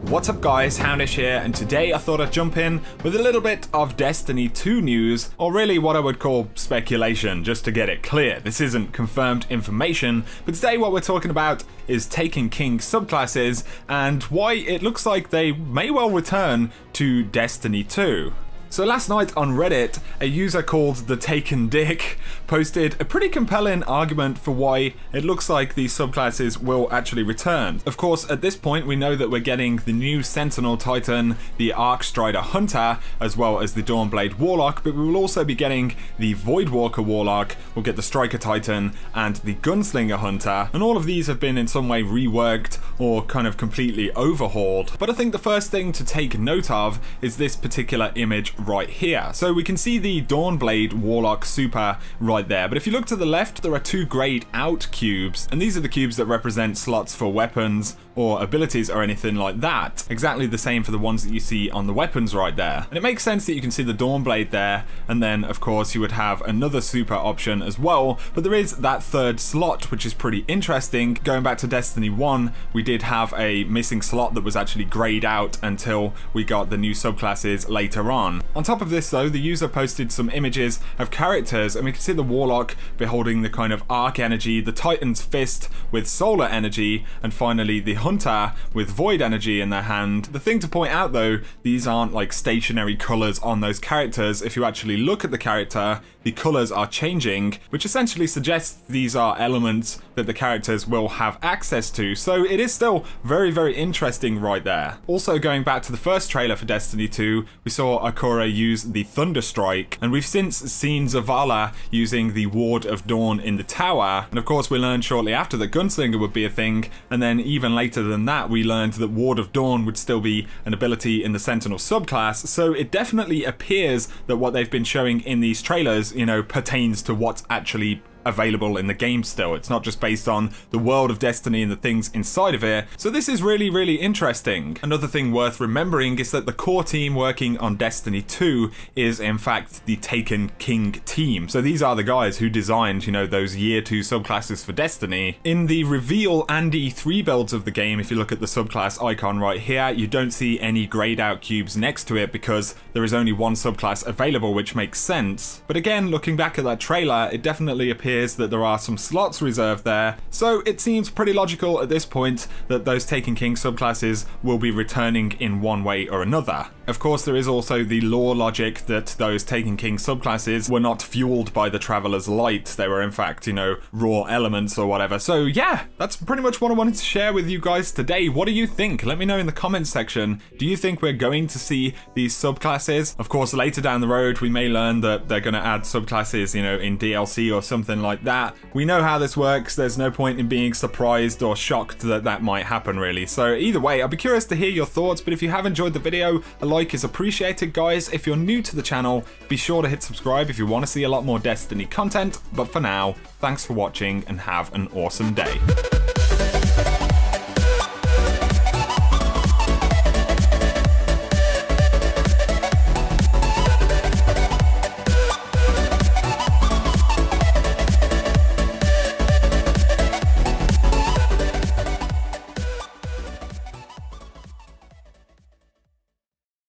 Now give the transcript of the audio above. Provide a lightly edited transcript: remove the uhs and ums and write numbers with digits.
What's up guys, xHOUNDISHx here, and today I thought I'd jump in with a little bit of Destiny 2 news, or really what I would call speculation, just to get it clear. This isn't confirmed information, but today what we're talking about is Taken King Subclasses, and why it looks like they may well return to Destiny 2. So last night on Reddit, a user called the Taken Dick posted a pretty compelling argument for why it looks like these subclasses will actually return. Of course, at this point we know that we're getting the new Sentinel Titan, the Arcstrider Hunter, as well as the Dawnblade Warlock, but we will also be getting the Voidwalker Warlock, we'll get the Striker Titan, and the Gunslinger Hunter, and all of these have been in some way reworked or kind of completely overhauled. But I think the first thing to take note of is this particular image right here. So we can see the Dawnblade Warlock Super right there, but if you look to the left, there are two grayed out cubes, and these are the cubes that represent slots for weapons or abilities or anything like that. Exactly the same for the ones that you see on the weapons right there. And it makes sense that you can see the Dawnblade there, and then of course you would have another super option as well, but there is that third slot, which is pretty interesting. Going back to Destiny 1, we did have a missing slot that was actually grayed out until we got the new subclasses later on. On top of this though, the user posted some images of characters, and we can see the Warlock beholding the kind of arc energy, the Titan's fist with solar energy, and finally the Hunter with void energy in their hand. The thing to point out though, these aren't like stationary colours on those characters. If you actually look at the character, the colours are changing, which essentially suggests these are elements that the characters will have access to. So it is still very, very interesting right there. Also, going back to the first trailer for Destiny 2, we saw Akura use the Thunderstrike, and we've since seen Zavala using the Ward of Dawn in the tower. And of course we learned shortly after that Gunslinger would be a thing, and then even later than that we learned that Ward of Dawn would still be an ability in the Sentinel subclass. So it definitely appears that what they've been showing in these trailers, you know, pertains to what's actually available in the game still. It's not just based on the world of Destiny and the things inside of it. So this is really, really interesting. Another thing worth remembering is that the core team working on Destiny 2 is in fact the Taken King team. So these are the guys who designed, you know, those year 2 subclasses for Destiny. In the reveal and E3 builds of the game, if you look at the subclass icon right here, you don't see any grayed out cubes next to it because there is only one subclass available, which makes sense. But again, looking back at that trailer, it definitely appears that there are some slots reserved there, so it seems pretty logical at this point that those Taken King subclasses will be returning in one way or another. Of course, there is also the lore logic that those Taken King subclasses were not fueled by the Traveler's Light. They were in fact, you know, raw elements or whatever. So yeah, that's pretty much what I wanted to share with you guys today. What do you think? Let me know in the comments section. Do you think we're going to see these subclasses? Of course, later down the road, we may learn that they're going to add subclasses, you know, in DLC or something like that. We know how this works. There's no point in being surprised or shocked that that might happen, really. So either way, I'll be curious to hear your thoughts, but if you have enjoyed the video, a like is appreciated, guys. If you're new to the channel, be sure to hit subscribe if you want to see a lot more Destiny content. But for now, thanks for watching and have an awesome day.